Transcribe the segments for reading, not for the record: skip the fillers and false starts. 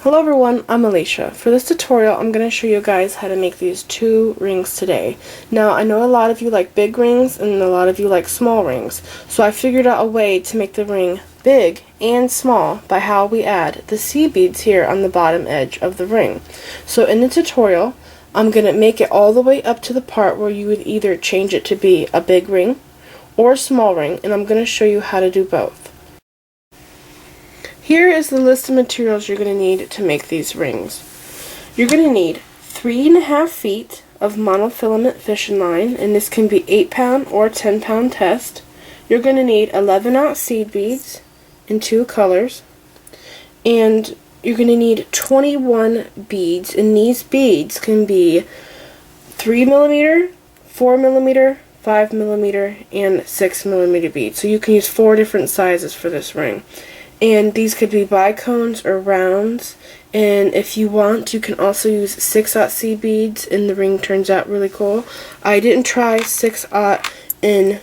Hello everyone, I'm Alicia. For this tutorial, I'm going to show you guys how to make these two rings today. Now, I know a lot of you like big rings and a lot of you like small rings, so I figured out a way to make the ring big and small by how we add the seed beads here on the bottom edge of the ring. So in the tutorial, I'm going to make it all the way up to the part where you would either change it to be a big ring or a small ring, and I'm going to show you how to do both. Here is the list of materials you're going to need to make these rings. You're going to need 3.5 feet of monofilament fishing line, and this can be 8-pound or 10-pound test. You're going to need 11-ounce seed beads in 2 colors, and you're going to need 21 beads, and these beads can be 3mm, 4mm, 5mm, and 6mm beads. So you can use 4 different sizes for this ring. And these could be bicones or rounds, and if you want, you can also use 6/0 seed beads and the ring turns out really cool. I didn't try 6/0 in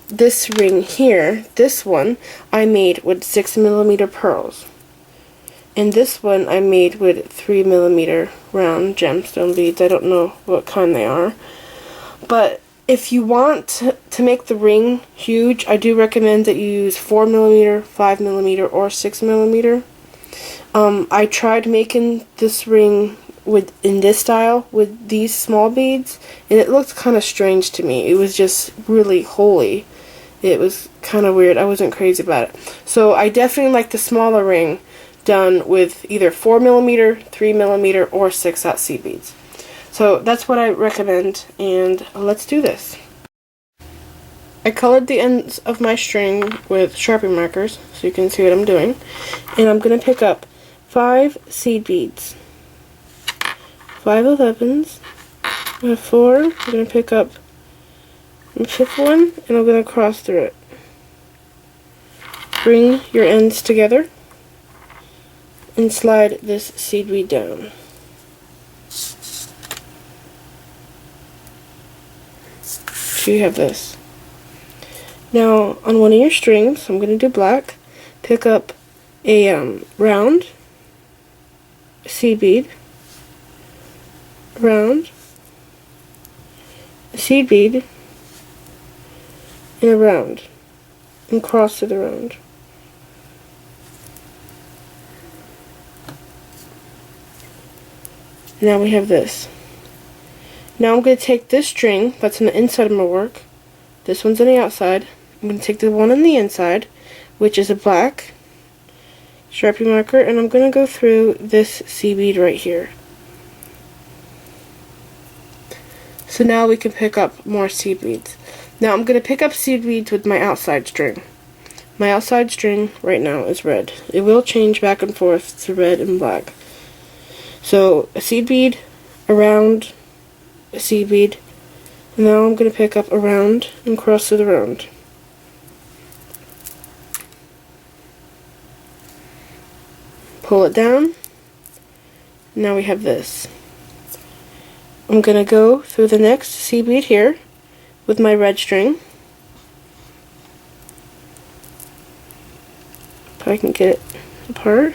this ring here. This one I made with 6mm pearls, and this one I made with 3mm round gemstone beads. I don't know what kind they are, but if you want to make the ring huge, I do recommend that you use 4mm, 5mm, or 6mm. I tried making this ring in this style with these small beads, and it looked kind of strange to me. It was just really holy. It was kind of weird. I wasn't crazy about it. So I definitely like the smaller ring done with either 4mm, 3mm, or 6/0 seed beads. So that's what I recommend, and let's do this. I colored the ends of my string with Sharpie markers so you can see what I'm doing, and I'm going to pick up 5 seed beads, 5 11s, I have 4, I'm going to pick up the 5th one, and I'm going to cross through it. Bring your ends together and slide this seed bead down. So you have this. Now on one of your strings, I'm going to do black, pick up a round seed bead, round, a seed bead, and a round, and cross to the round. Now we have this. Now I'm going to take this string that's on the inside of my work, this one's on the outside, I'm going to take the one on the inside, which is a black Sharpie marker, and I'm going to go through this seed bead right here. So now we can pick up more seed beads. Now I'm going to pick up seed beads with my outside string. My outside string right now is red. It will change back and forth to red and black. So a seed bead, a round, a seed bead. Now I'm going to pick up a round and cross to the round. Pull it down. Now we have this. I'm going to go through the next seed bead here with my red string. If I can get it apart.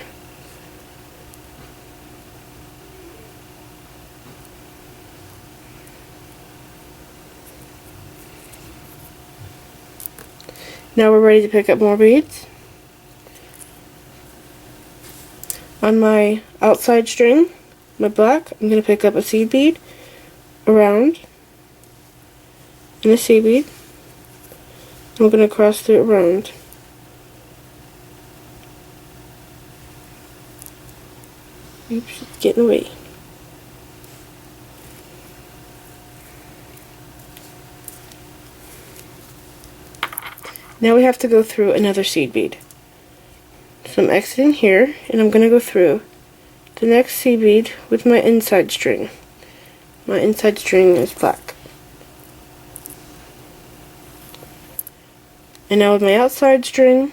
Now we're ready to pick up more beads. On my outside string, my black, I'm going to pick up a seed bead, a round, and a seed bead. I'm going to cross through it round. Oops, it's getting away. Now we have to go through another seed bead. So I'm exiting here, and I'm going to go through the next seed bead with my inside string. My inside string is black. And now with my outside string,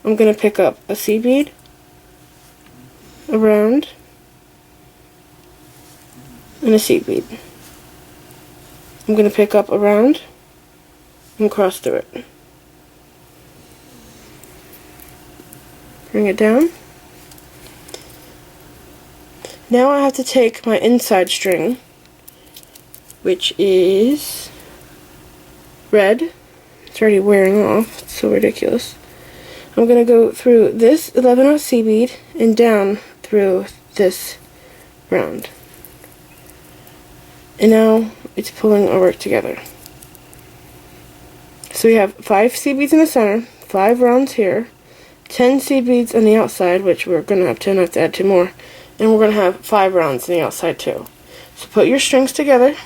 I'm going to pick up a seed bead, a round, and a seed bead. I'm going to pick up a round and cross through it. Bring it down. Now I have to take my inside string, which is red. It's already wearing off. It's so ridiculous. I'm going to go through this 11/0 seed bead and down through this round. And now it's pulling our work together. So we have 5 seed beads in the center, 5 rounds here, 10 seed beads on the outside, which we're going to have 10, I have to add 2 more, and we're going to have 5 rounds on the outside too. So put your strings together,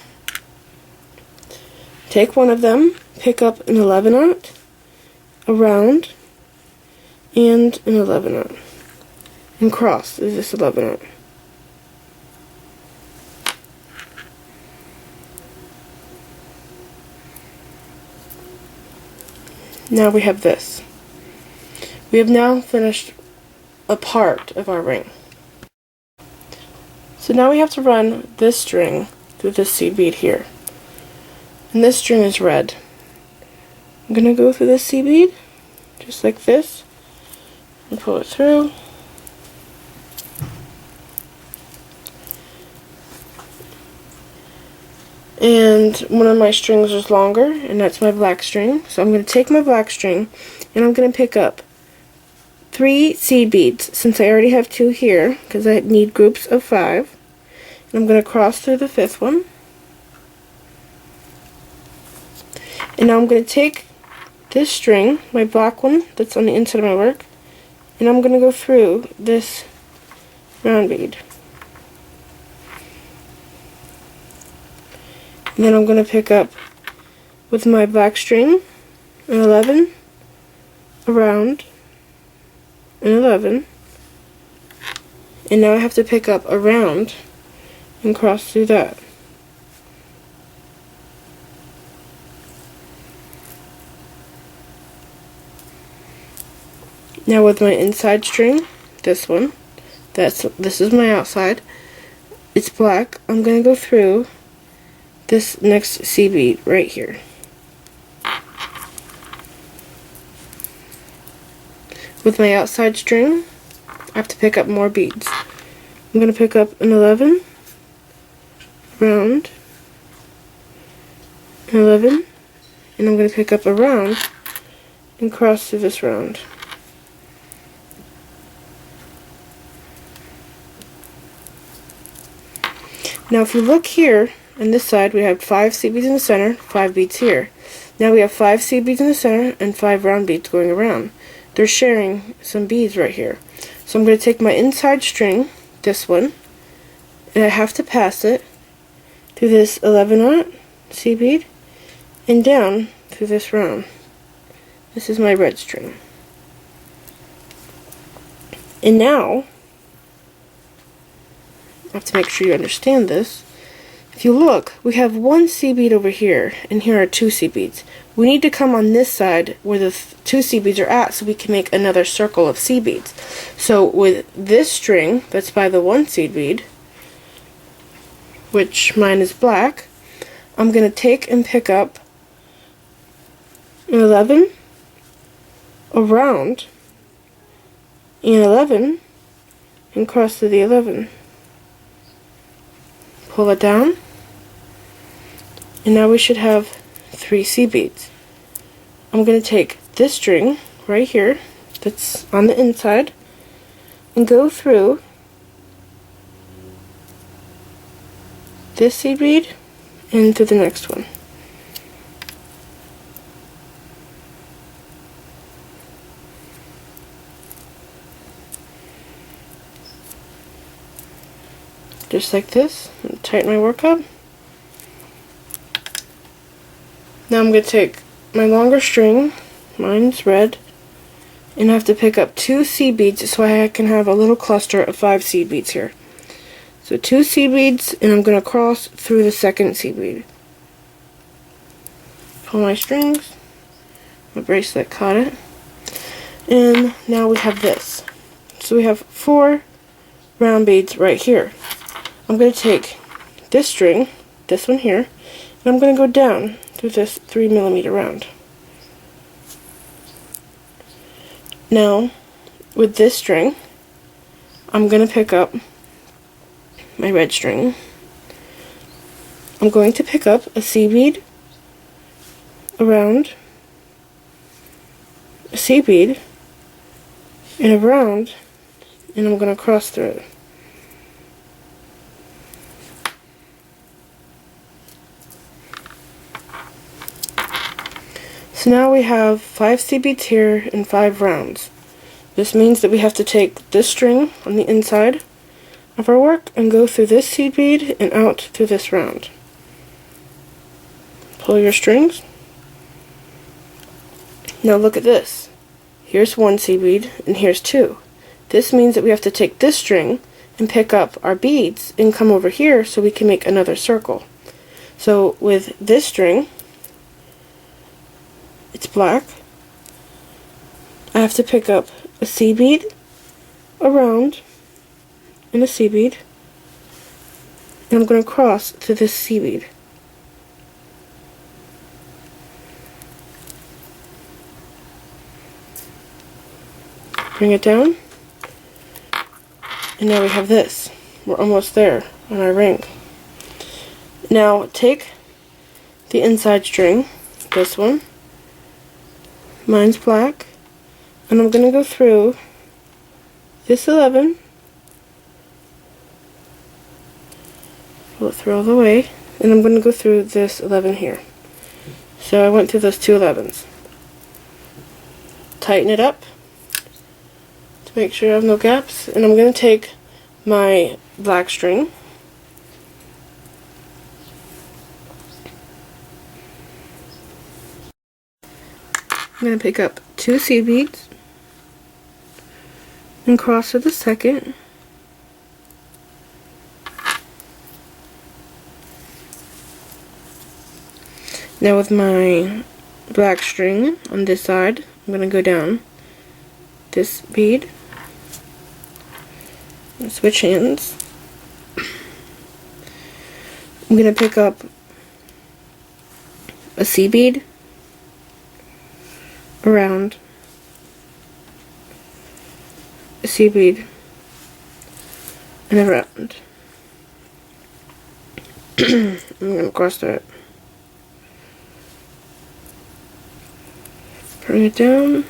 take one of them, pick up an 11/0, a round, and an 11/0, and cross is this 11/0. Now we have this. We have now finished a part of our ring. So now we have to run this string through this seed bead here. And this string is red. I'm going to go through this seed bead, just like this, and pull it through. And one of my strings is longer, and that's my black string. So I'm going to take my black string, and I'm going to pick up 3 seed beads, since I already have 2 here, because I need groups of 5. And I'm going to cross through the 5th one. And now I'm going to take this string, my black one, that's on the inside of my work, and I'm going to go through this round bead. And then I'm going to pick up, with my black string, an 11, a round, an 11, and now I have to pick up a round and cross through that. Now with my inside string, this one, this is my outside, it's black, I'm going to go through this next seed bead right here. With my outside string, I have to pick up more beads. I'm going to pick up an 11, round, an 11, and I'm going to pick up a round and cross through this round. Now if you look here, on this side we have 5 seed beads in the center, 5 beads here. Now we have 5 seed beads in the center and 5 round beads going around. They're sharing some beads right here. So I'm going to take my inside string, this one, and I have to pass it through this 11/0 seed bead and down through this round. This is my red string. And now, I have to make sure you understand this. If you look, we have 1 seed bead over here, and here are 2 seed beads. We need to come on this side where the 2 seed beads are at so we can make another circle of seed beads. So with this string, that's by the 1 seed bead, which mine is black, I'm going to take and pick up an 11, a round, and 11, and cross through the 11. Pull it down, and now we should have 3 seed beads. I'm going to take this string right here that's on the inside and go through this seed bead and through the next one. Just like this, and tighten my work up. Now I'm going to take my longer string, mine's red, and I have to pick up 2 seed beads so I can have a little cluster of 5 seed beads here. So 2 seed beads, and I'm going to cross through the second seed bead. Pull my strings, my bracelet caught it, and now we have this. So we have 4 round beads right here. I'm going to take this string, this one here, and I'm going to go down through this 3mm round. Now, with this string, I'm going to pick up my red string, I'm going to pick up a seed bead around, a seed bead, and around, and I'm going to cross through it. So now we have 5 seed beads here and 5 rounds. This means that we have to take this string on the inside of our work and go through this seed bead and out through this round. Pull your strings. Now look at this. Here's 1 seed bead and here's 2. This means that we have to take this string and pick up our beads and come over here so we can make another circle. So with this string, it's black. I have to pick up a seed bead, a round, and a seed bead, and I'm going to cross to this seed bead. Bring it down, and now we have this. We're almost there on our ring. Now take the inside string, this one, mine's black, and I'm going to go through this 11, pull it through all the way, and I'm going to go through this 11 here. So I went through those 2 11s. Tighten it up to make sure I have no gaps, and I'm going to take my black string, I'm going to pick up 2 seed beads and cross to the second. Now with my black string on this side, I'm going to go down this bead and switch hands. I'm going to pick up a seed bead, around, a seed bead, and around. I'm going to cross through it. Bring it down,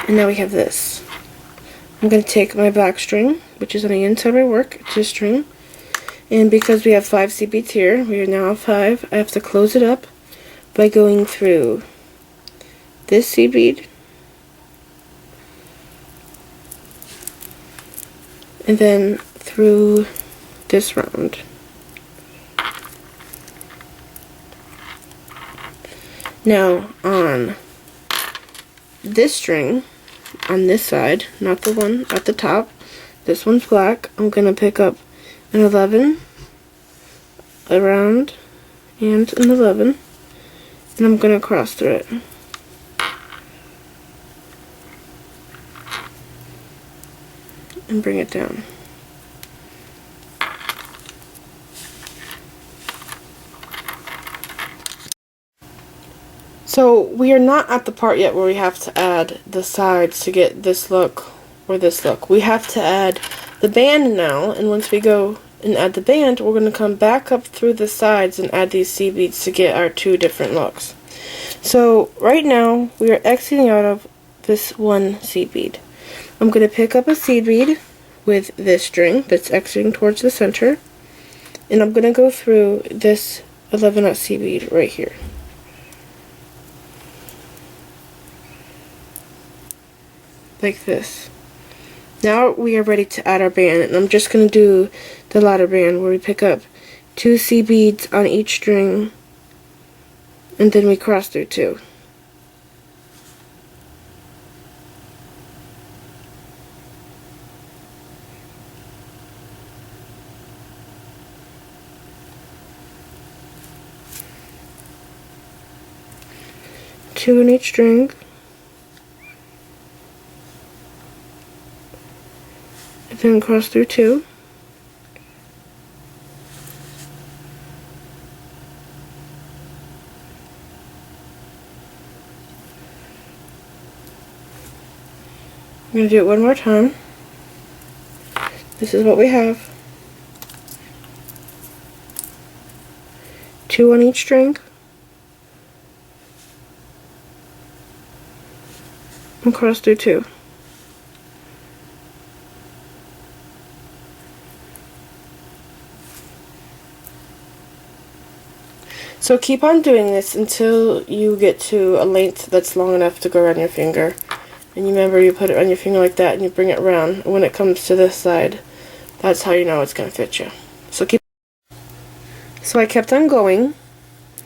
and now we have this. I'm going to take my black string, which is on the inside of my work, it's this string, and because we have 5 seed beads here, we are now at 5, I have to close it up by going through this seed bead, and then through this round. Now on this string, on this side, not the one at the top, this one's black, I'm going to pick up an 11, a round, and an 11, and I'm going to cross through it. And bring it down. So we are not at the part yet where we have to add the sides to get this look or this look. We have to add the band now, and once we go and add the band, we're going to come back up through the sides and add these seed beads to get our 2 different looks. So right now we are exiting out of this 1 seed bead. I'm going to pick up a seed bead with this string that's exiting towards the center, and I'm going to go through this 11-aught seed bead right here. Like this. Now we are ready to add our band, and I'm just going to do the ladder band where we pick up 2 seed beads on each string, and then we cross through 2. Two in each string, and then cross through 2. I'm going to do it one more time. This is what we have. 2 on each string. And cross through 2. So keep on doing this until you get to a length that's long enough to go around your finger. And you remember, you put it on your finger like that and you bring it around. And when it comes to this side, that's how you know it's going to fit you. So I kept on going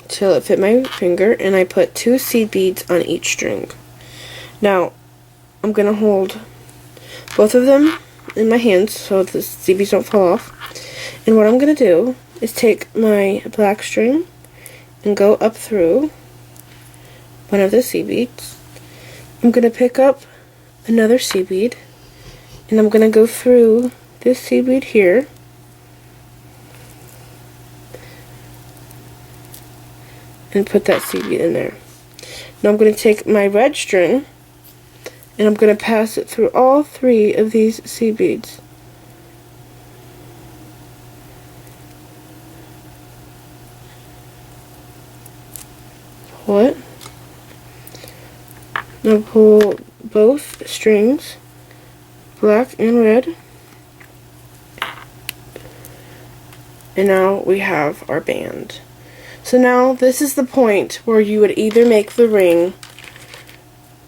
till it fit my finger, and I put 2 seed beads on each string. Now, I'm going to hold both of them in my hands so the seed beads don't fall off. And what I'm going to do is take my black string and go up through one of the seed beads. I'm going to pick up another seed bead, and I'm going to go through this seed bead here, and put that seed bead in there. Now I'm going to take my red string and I'm going to pass it through all 3 of these seed beads. Pull it. Now pull both strings, black and red. And now we have our band. So now this is the point where you would either make the ring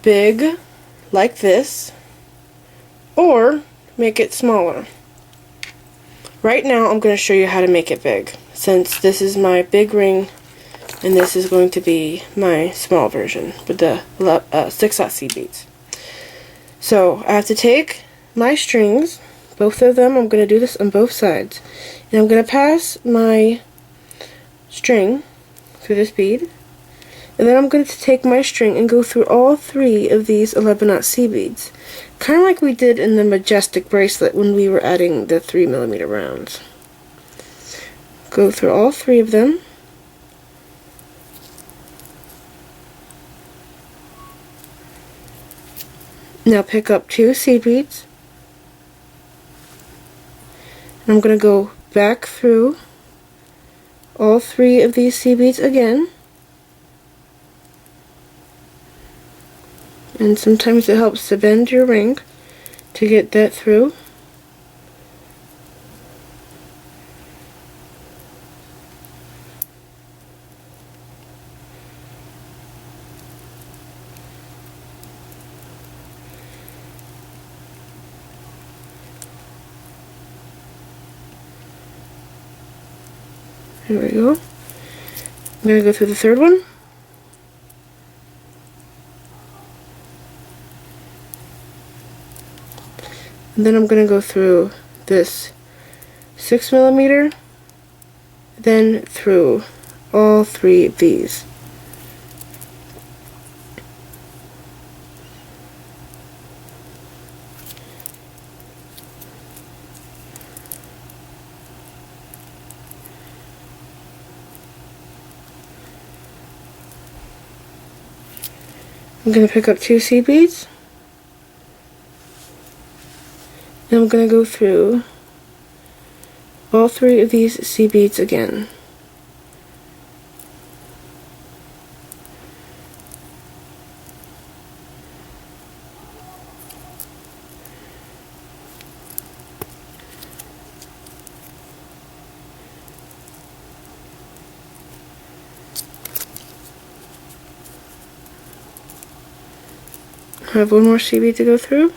big, like this, or make it smaller. Right now I'm going to show you how to make it big, since this is my big ring and this is going to be my small version with the 6/0 seed beads. So I have to take my strings, both of them. I'm going to do this on both sides, and I'm going to pass my string through this bead, and then I'm going to take my string and go through all 3 of these 11/0 seed beads, kind of like we did in the Majestic bracelet when we were adding the 3mm rounds. Go through all 3 of them. Now pick up 2 seed beads, and I'm going to go back through all 3 of these seed beads again. And sometimes it helps to bend your ring to get that through. There we go. I'm going to go through the 3rd one. And then I'm going to go through this 6mm, then through all 3 of these. I'm going to pick up 2 seed beads, and I'm going to go through all 3 of these seed beads again. I have 1 more seed bead to go through.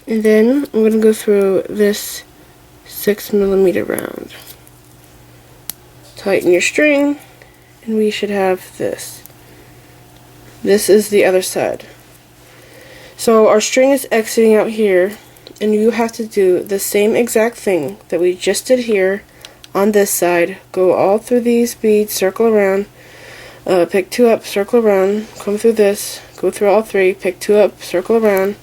And then I'm going to go through this 6mm round. Tighten your string, and we should have this. This is the other side. So our string is exiting out here, and you have to do the same exact thing that we just did here on this side. Go all through these beads, circle around, pick 2 up, circle around, come through this, go through all 3, pick 2 up, circle around,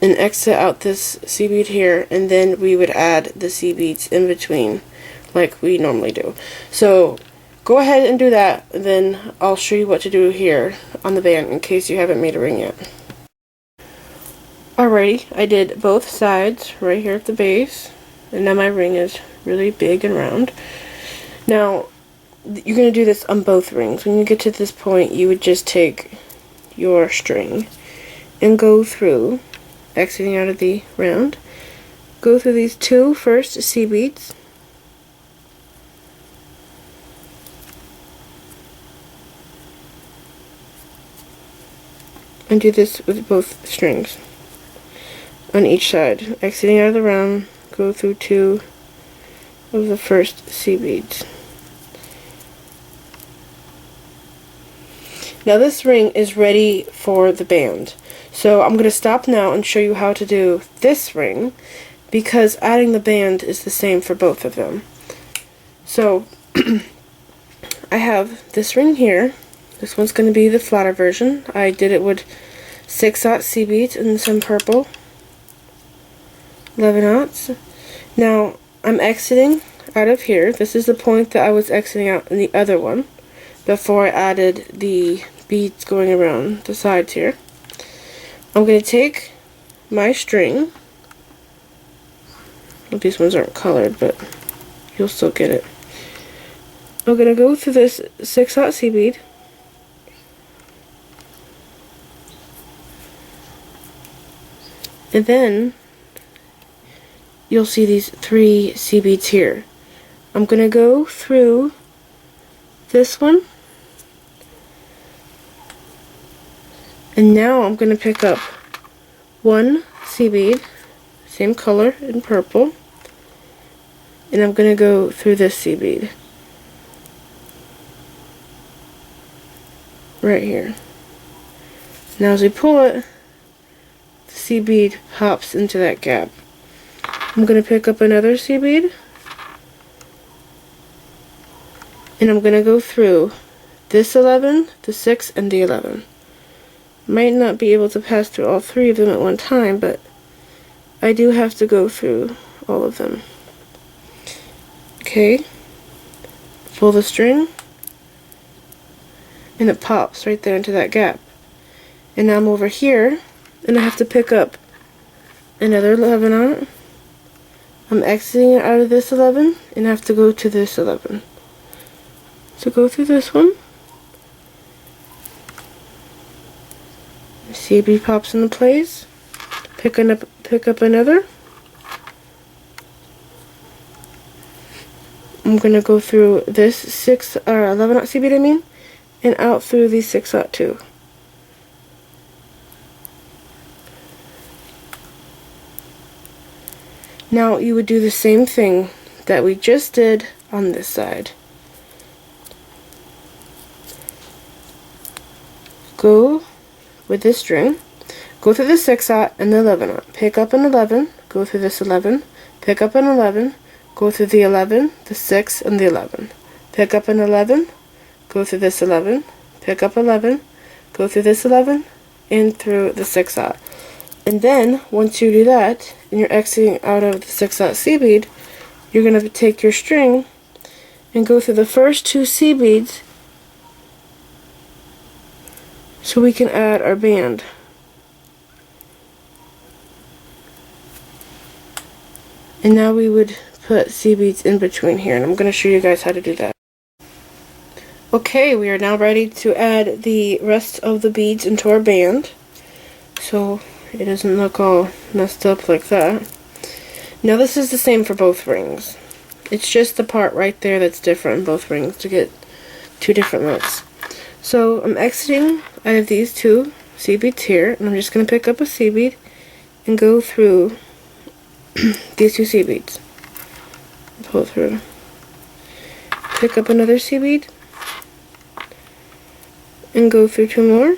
and exit out this seed bead here, and then we would add the seed beads in between like we normally do. So go ahead and do that, and then I'll show you what to do here on the band in case you haven't made a ring yet. Alrighty, I did both sides right here at the base, and now my ring is really big and round. Now, you're going to do this on both rings. When you get to this point, you would just take your string and go through, exiting out of the round, go through these two first seed beads, and do this with both strings on each side. Exiting out of the round, go through two of the first seed beads. Now this ring is ready for the band. So I'm going to stop now and show you how to do this ring, because adding the band is the same for both of them. So I have this ring here. This one's going to be the flatter version. I did it with 6/0 seed beads and some purple 11/0. Now I'm exiting out of here. This is the point that I was exiting out in the other one before I added the beads going around the sides here. I'm going to take my string. Well, these ones aren't colored, but you'll still get it. I'm going to go through this 6/0 seed bead, and then you'll see these 3 seed beads here. I'm going to go through this one, and now I'm going to pick up one seed bead, same color in purple, and I'm going to go through this seed bead right here. Now as we pull it, the seed bead pops into that gap. I'm going to pick up another seed bead, and I'm going to go through this 11, the 6, and the 11. Might not be able to pass through all 3 of them at one time, but I do have to go through all of them. Okay, pull the string, and it pops right there into that gap. And now I'm over here, and I have to pick up another 11/0. I'm exiting out of this 11, and I have to go to this 11. So go through this one. Seed bead pops into place. Pick up another. I'm gonna go through this 11/0 seed bead, and out through the 6/0 too. Now you would do the same thing that we just did on this side. Go with this string, go through the 6/0 and the 11/0. Pick up an 11, go through this 11, pick up an 11, go through the 11, the 6, and the 11. Pick up an 11, go through this 11, pick up 11, go through this 11, and through the 6/0. And then, once you do that, and you're exiting out of the 6/0 seed bead, you're going to take your string and go through the first 2 seed beads so we can add our band. And now we would put seed beads in between here, and I'm going to show you guys how to do that. Okay, we are now ready to add the rest of the beads into our band, so it doesn't look all messed up like that. Now this is the same for both rings. It's just the part right there that's different in both rings to get 2 different looks. So I'm exiting out of these 2 seed beads here, and I'm just going to pick up a seed bead and go through these 2 seed beads. Pull through. Pick up another seed bead and go through 2 more.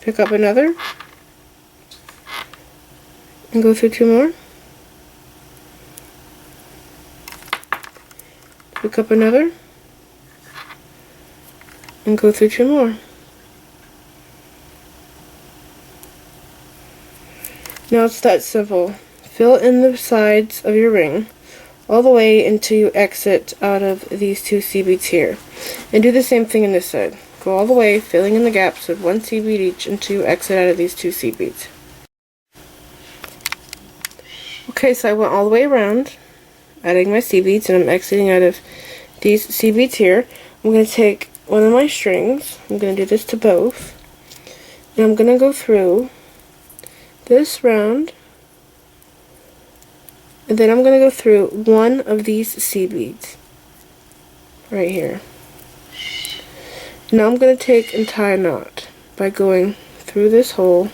Pick up another and go through 2 more. Pick up another and go through 2 more. Now it's that simple. Fill in the sides of your ring. all the way until you exit out of these two seed beads here. And do the same thing on this side. Go all the way, filling in the gaps with one seed bead each until you exit out of these two seed beads. Okay, so I went all the way around, adding my seed beads, and I'm exiting out of these seed beads here. I'm going to take one of my strings, I'm going to do this to both, and I'm going to go through this round, and then I'm going to go through one of these seed beads right here. Now I'm going to take and tie a knot by going through this hole,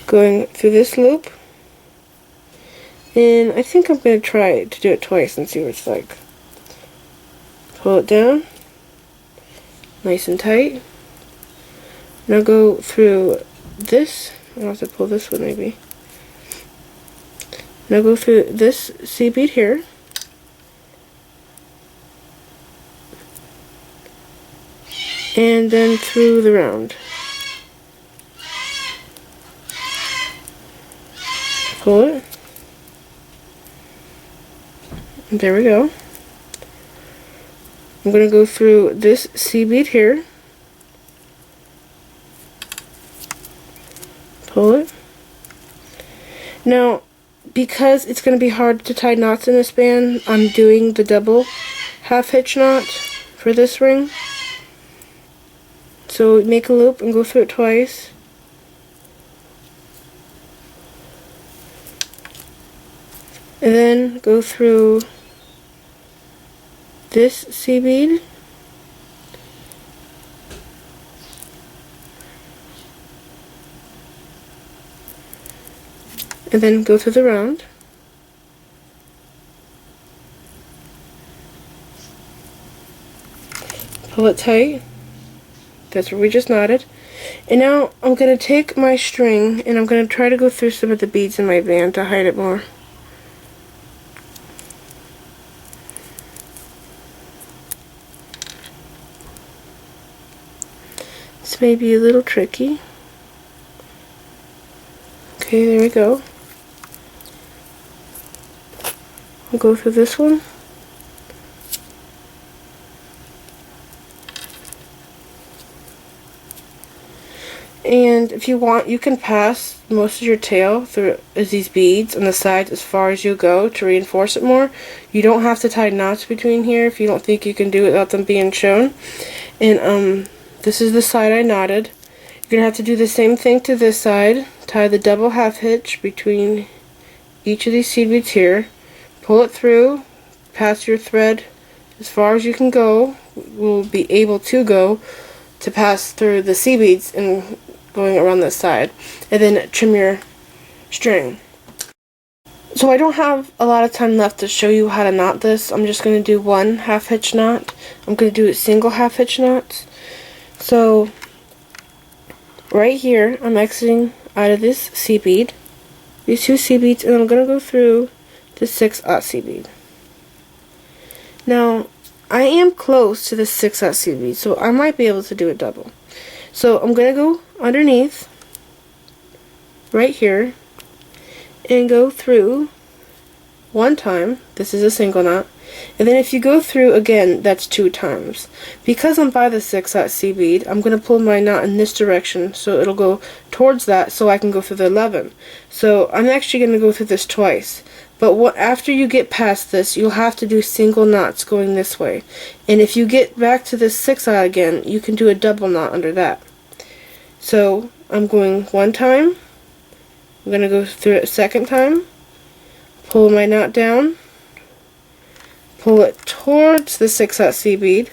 going through this loop, and I think I'm going to try to do it twice and see what it's like. Pull it down, nice and tight. Now go through this, I'll have to pull this one maybe. Now go through this seed bead here, and then through the round. Pull it. And there we go. I'm going to go through this seed bead here. Pull it. Now, because it's going to be hard to tie knots in this band, I'm doing the double half hitch knot for this ring. So make a loop and go through it twice. And then go through this seed bead. And then go through the round. Pull it tight. That's where we just knotted. And now I'm going to take my string and I'm going to try to go through some of the beads in my band to hide it more. This may be a little tricky. Okay, there we go. I'll go through this one. And if you want, you can pass most of your tail through these beads on the sides as far as you go to reinforce it more. You don't have to tie knots between here if you don't think you can do it without them being shown. And this is the side I knotted. You're going to have to do the same thing to this side. Tie the double half hitch between each of these seed beads here. Pull it through, pass your thread as far as you can go. Will be able to go to pass through the seed beads and going around this side, and then trim your string. So I don't have a lot of time left to show you how to knot this. I'm just going to do one half hitch knot. I'm going to do single half hitch knots. So right here I'm exiting out of this seed bead, these two seed beads, and I'm going to go through the 6/0 seed bead. Now I am close to the 6/0 seed bead, so I might be able to do a double. So I'm going to go underneath right here and go through one time. This is a single knot. And then if you go through again, that's 2 times. Because I'm by the 6/0 seed bead, I'm going to pull my knot in this direction so it'll go towards that so I can go through the 11. So I'm actually going to go through this twice. But after you get past this, you'll have to do single knots going this way. And if you get back to this 6/0 again, you can do a double knot under that. So I'm going one time. I'm going to go through it a second time. Pull my knot down. Pull it towards the 6/0 seed bead.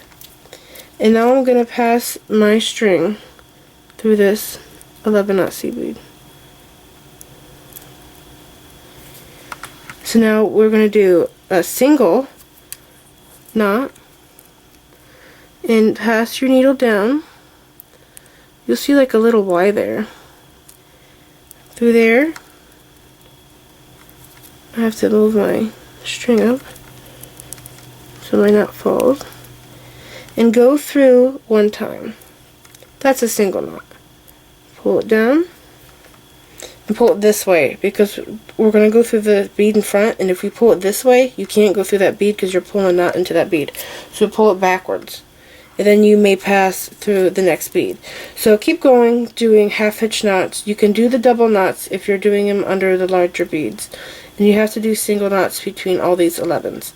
And now I'm going to pass my string through this 11/0 seed bead. So now we're going to do a single knot and pass your needle down. You'll see like a little Y there. Through there, I have to move my string up so my knot falls. And go through one time. That's a single knot. Pull it down. and pull it this way, because we're going to go through the bead in front, and if we pull it this way, you can't go through that bead because you're pulling a knot into that bead. So pull it backwards, and then you may pass through the next bead. So keep going, doing half hitch knots. You can do the double knots if you're doing them under the larger beads, and you have to do single knots between all these 11s.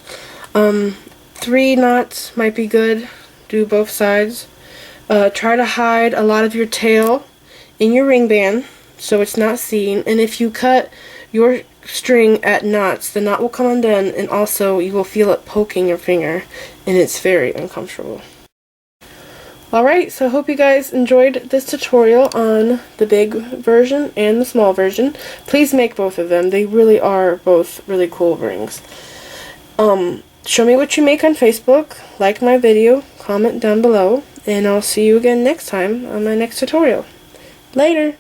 3 knots might be good. Do both sides. Try to hide a lot of your tail in your ring band so it's not seen, and if you cut your string at knots, the knot will come undone, and also you will feel it poking your finger, and it's very uncomfortable. Alright, so I hope you guys enjoyed this tutorial on the big version and the small version. Please make both of them. They really are both really cool rings. Show me what you make on Facebook, like my video, comment down below, and I'll see you again next time on my next tutorial. Later!